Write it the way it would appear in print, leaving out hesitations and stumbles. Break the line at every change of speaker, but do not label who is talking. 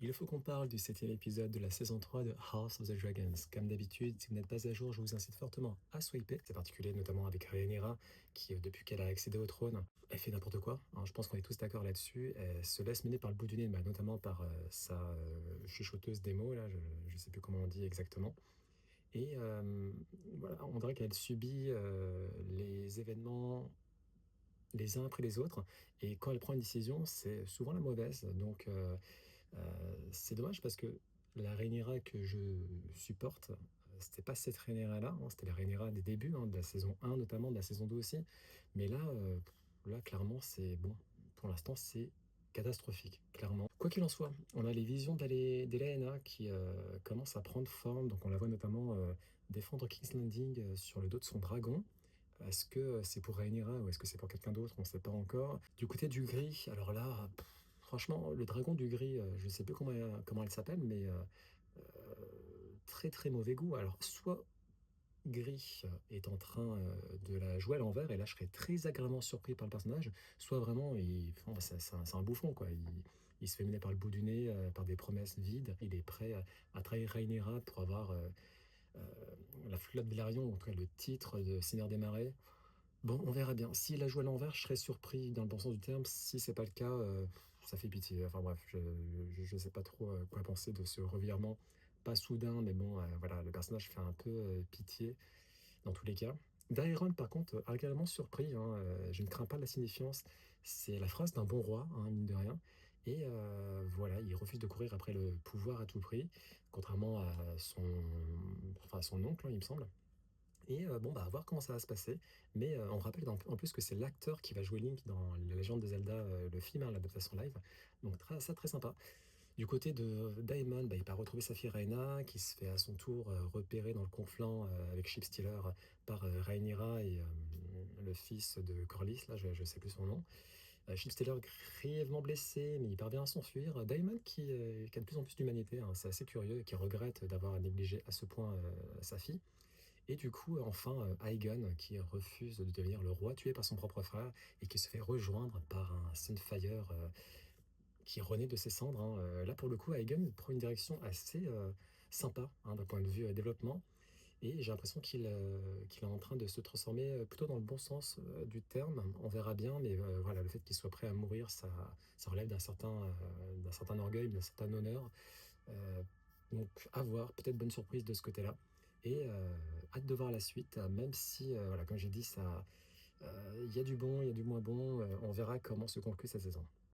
Il faut qu'on parle du 7e épisode de la saison 3 de House of the Dragons. Comme d'habitude, si vous n'êtes pas à jour, je vous incite fortement à swiper. C'est particulier notamment avec Rhaenyra, qui depuis qu'elle a accédé au trône, elle fait n'importe quoi. Hein, je pense qu'on est tous d'accord là-dessus. Elle se laisse mener par le bout du nez, bah, notamment par sa chuchoteuse des mots, là, je ne sais plus comment on dit exactement. Et voilà, on dirait qu'elle subit les événements les uns après les autres. Et quand elle prend une décision, c'est souvent la mauvaise. Donc c'est dommage parce que la Rhaenyra que je supporte, c'était pas cette Rhaenyra-là, hein, c'était la Rhaenyra des débuts, hein, de la saison 1 notamment, de la saison 2 aussi. Mais là, là clairement, c'est bon, pour l'instant, c'est catastrophique, clairement. Quoi qu'il en soit, on a les visions d'Elaena qui commencent à prendre forme. Donc on la voit notamment défendre King's Landing sur le dos de son dragon. Est-ce que c'est pour Rhaenyra ou est-ce que c'est pour quelqu'un d'autre? On ne sait pas encore. Du côté du gris, alors là, franchement, le dragon du gris, je ne sais plus comment elle s'appelle, mais très très mauvais goût. Alors, soit Gris est en train de la jouer à l'envers, et là je serais très agréablement surpris par le personnage, soit vraiment, enfin, c'est un bouffon, quoi. Il se fait mener par le bout du nez, par des promesses vides. Il est prêt à trahir Rhaenyra pour avoir euh, la flotte Velaryon, ou en tout cas le titre de Seigneur des Marais. Bon, on verra bien. S'il a joué à l'envers, je serais surpris dans le bon sens du terme. Si c'est pas le cas, ça fait pitié. Enfin bref, je sais pas trop quoi penser de ce revirement. Pas soudain, mais bon, voilà, le personnage fait un peu pitié dans tous les cas. Daeron, par contre, agréablement surpris, hein, je ne crains pas la signifiance. C'est la phrase d'un bon roi, hein, mine de rien. Et voilà, il refuse de courir après le pouvoir à tout prix, contrairement à enfin, à son oncle, hein, il me semble. Et bon, bah, à voir comment ça va se passer. Mais on rappelle en plus que c'est l'acteur qui va jouer Link dans La Légende de Zelda, le film, hein, l'adaptation live. Donc ça, très sympa. Du côté de Daemon, bah, il part retrouver sa fille Rhaena, qui se fait à son tour repérer dans le conflant avec Ship Stealer par Rhaenyra et le fils de Corlys, là, je ne sais plus son nom. Ship Stealer grièvement blessé, mais il parvient à s'enfuir. Daemon qui a de plus en plus d'humanité, hein, c'est assez curieux, et qui regrette d'avoir négligé à ce point sa fille. Et du coup, enfin, Aegon qui refuse de devenir le roi, tué par son propre frère, et qui se fait rejoindre par un Sunfire qui renaît de ses cendres, hein. Là, pour le coup, Aegon prend une direction assez sympa, hein, d'un point de vue développement, et j'ai l'impression qu'il est en train de se transformer plutôt dans le bon sens du terme. On verra bien, mais voilà, le fait qu'il soit prêt à mourir, ça relève d'un certain orgueil, d'un certain honneur. Euh, donc, à voir, peut-être bonne surprise de ce côté-là. Et hâte de voir la suite, même si, voilà, comme j'ai dit, il y a du bon, il y a du moins bon. On verra comment se conclut cette saison.